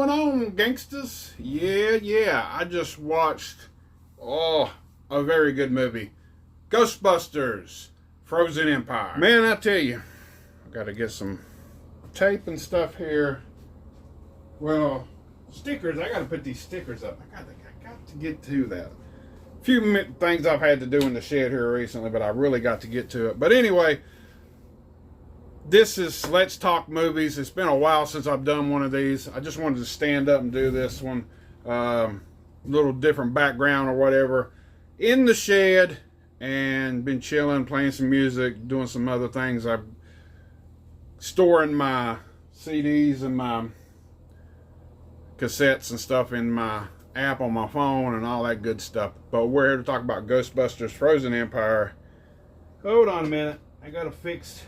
going on, gangsters? Yeah. I just watched, a very good movie. Ghostbusters, Frozen Empire. Man, I tell you, I got to get some tape and stuff here. Well, stickers. I got to put these stickers up. I got to get to that. A few things I've had to do in the shed here recently, but I really got to get to it. But anyway, this is Let's Talk Movies. It's been a while since I've done one of these. I just wanted to stand up and do this one. Little different background or whatever. In the shed, and been chilling, playing some music, doing some other things. I'm storing my CDs and my cassettes and stuff in my app on my phone and all that good stuff. But we're here to talk about Ghostbusters Frozen Empire. Hold on a minute. I gotta fix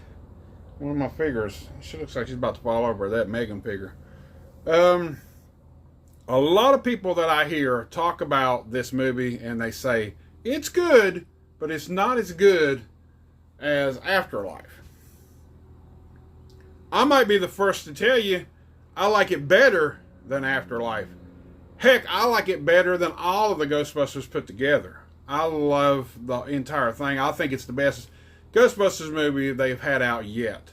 one of my figures. She looks like she's about to fall over, that Megan figure. A lot of people that I hear talk about this movie and they say it's good, but it's not as good as Afterlife. I might be the first to tell you I like it better than Afterlife. Heck, I like it better than all of the Ghostbusters put together. I love the entire thing. I think it's the best Ghostbusters movie they've had out yet.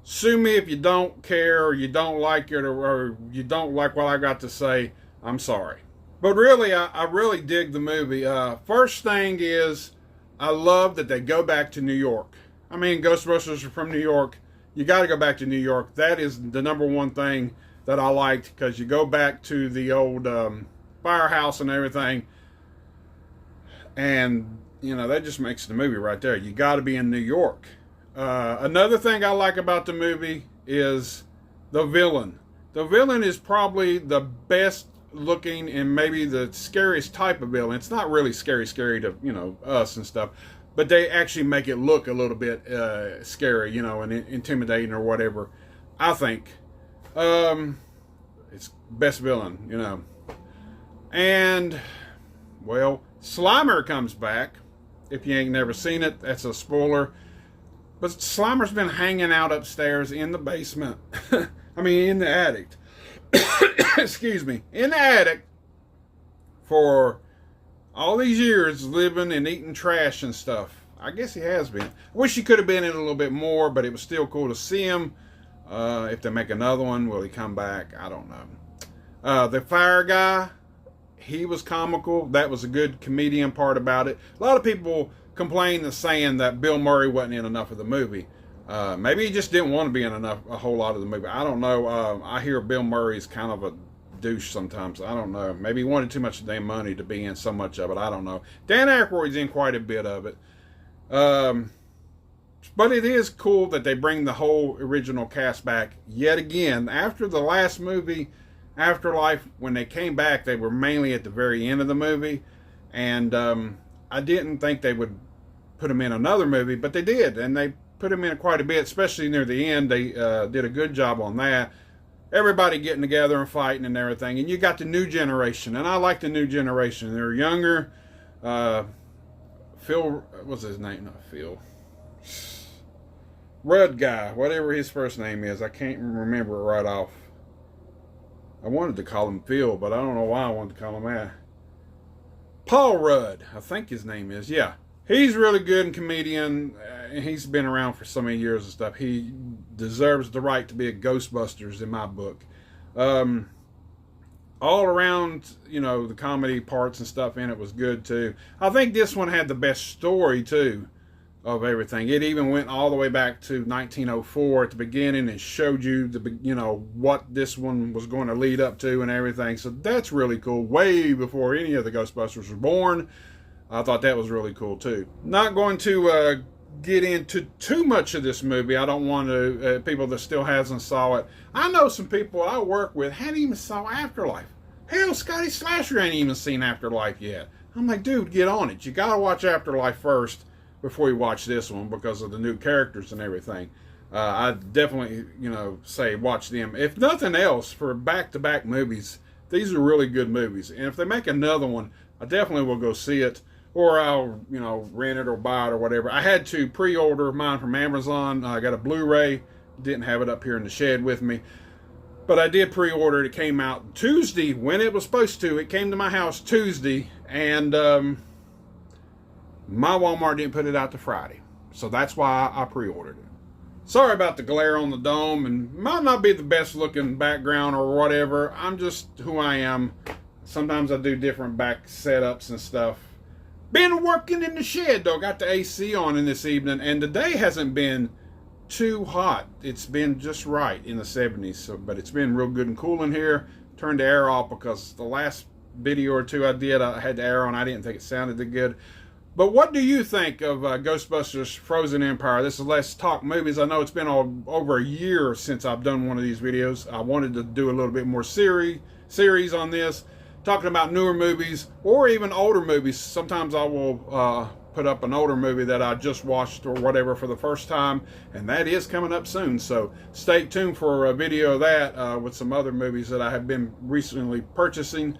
Sue me if you don't care, or you don't like it, or you don't like what I got to say. I'm sorry. But really, I really dig the movie. First thing is, I love that they go back to New York. I mean, Ghostbusters are from New York. You got to go back to New York. That is the number one thing that I liked, because you go back to the old firehouse and everything, and you know that just makes the movie right there. You got to be in New York. Another thing I like about the movie is the villain. The villain is probably the best looking and maybe the scariest type of villain. It's not really scary to, you know, us and stuff, but they actually make it look a little bit scary, you know, and intimidating or whatever. I think it's best villain, you know. And well, Slimer comes back. If you ain't never seen it, that's a spoiler. But Slimer's been hanging out upstairs in the basement. I mean, in the attic. Excuse me. In the attic for all these years, living and eating trash and stuff. I guess he has been. I wish he could have been in a little bit more, but it was still cool to see him. If they make another one, will he come back? I don't know. The fire guy, he was comical. That was a good comedian part about it. A lot of people complain and saying that Bill Murray wasn't in enough of the movie. Maybe he just didn't want to be in a whole lot of the movie. I don't know. I hear Bill Murray's kind of a douche sometimes. I don't know. Maybe he wanted too much damn money to be in so much of it. I don't know. Dan Aykroyd's in quite a bit of it. But it is cool that they bring the whole original cast back yet again. After the last movie, Afterlife, when they came back, they were mainly at the very end of the movie. And I didn't think they would put him in another movie, but they did. And they put him in quite a bit, especially near the end. They did a good job on that. Everybody getting together and fighting and everything. And you got the new generation. And I like the new generation. They're younger. Phil, what's his name? Not Phil. Rudd guy, whatever his first name is. I can't remember it right off. I wanted to call him Phil, but I don't know why I wanted to call him that. Paul Rudd, I think his name is. Yeah. He's really good and comedian. He's been around for so many years and stuff. He deserves the right to be a Ghostbusters in my book. All around, you know, the comedy parts and stuff in it was good too. I think this one had the best story too of everything. It even went all the way back to 1904 at the beginning and showed you the, you know, what this one was going to lead up to and everything. So that's really cool. Way before any of the Ghostbusters were born. I thought that was really cool too. Not going to get into too much of this movie. I don't want to, people that still hasn't saw it. I know some people I work with hadn't even saw Afterlife. Hell, Scotty Slasher ain't even seen Afterlife yet. I'm like, dude, get on it. You gotta watch Afterlife first before you watch this one because of the new characters and everything. I definitely, you know, say watch them. If nothing else, for back-to-back movies, these are really good movies. And if they make another one, I definitely will go see it. Or I'll, you know, rent it or buy it or whatever. I had to pre-order mine from Amazon. I got a Blu-ray. Didn't have it up here in the shed with me. But I did pre-order it. It came out Tuesday when it was supposed to. It came to my house Tuesday, and my Walmart didn't put it out to Friday. So that's why I pre-ordered it. Sorry about the glare on the dome, and might not be the best looking background or whatever. I'm just who I am. Sometimes I do different back setups and stuff. Been working in the shed though. Got the AC on in this evening, and the day hasn't been too hot. It's been just right in the 70s, so, but it's been real good and cool in here. Turned the air off because the last video or two I did, I had the air on. I didn't think it sounded that good. But what do you think of Ghostbusters Frozen Empire? This is Let's Talk Movies. I know it's been over a year since I've done one of these videos. I wanted to do a little bit more series on this, talking about newer movies or even older movies. Sometimes I will put up an older movie that I just watched or whatever for the first time, and that is coming up soon. So stay tuned for a video of that with some other movies that I have been recently purchasing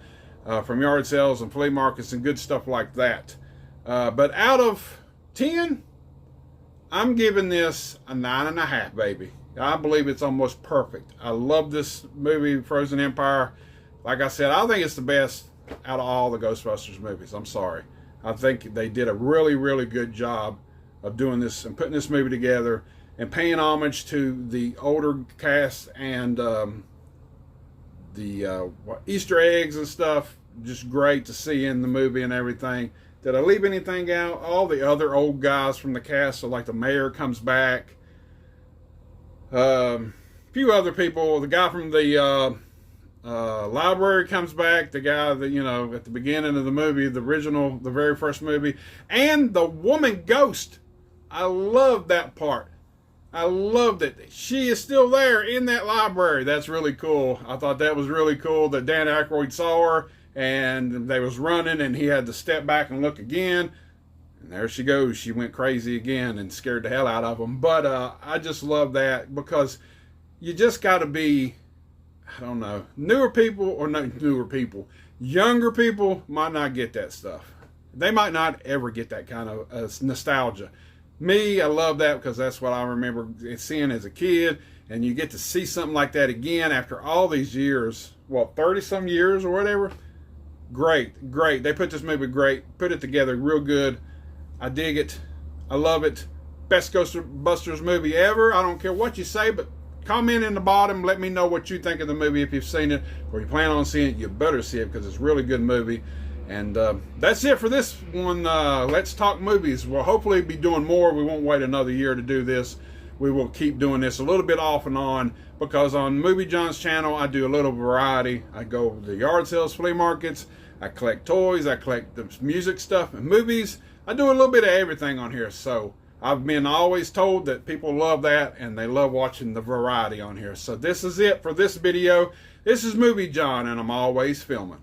from yard sales and flea markets and good stuff like that. But out of 10, I'm giving this a 9.5, baby. I believe it's almost perfect. I love this movie, Frozen Empire. Like I said, I think it's the best out of all the Ghostbusters movies. I'm sorry. I think they did a really, really good job of doing this and putting this movie together and paying homage to the older cast and the Easter eggs and stuff. Just great to see in the movie and everything. Did I leave anything out? All the other old guys from the cast, so like the mayor comes back. A few other people. The guy from the library comes back. The guy that, you know, at the beginning of the movie, the original, the very first movie. And the woman ghost. I love that part. I loved it. She is still there in that library. That's really cool. I thought that was really cool that Dan Aykroyd saw her. And they was running, and he had to step back and look again. And there she goes. She went crazy again and scared the hell out of him. But I just love that because you just got to be, I don't know, newer people or not newer people. Younger people might not get that stuff. They might not ever get that kind of nostalgia. Me, I love that because that's what I remember seeing as a kid. And you get to see something like that again after all these years. What, 30-some years or whatever? Great, great. They put this movie great. Put it together real good. I dig it. I love it. Best Ghostbusters movie ever. I don't care what you say, but comment in the bottom. Let me know what you think of the movie. If you've seen it or you plan on seeing it, you better see it because it's a really good movie. And that's it for this one. Let's Talk Movies. We'll hopefully be doing more. We won't wait another year to do this. We will keep doing this a little bit off and on because on MovieJohn's channel, I do a little variety. I go to the yard sales, flea markets. I collect toys. I collect the music stuff and movies. I do a little bit of everything on here. So I've been always told that people love that and they love watching the variety on here. So this is it for this video. This is MovieJohn, and I'm always filming.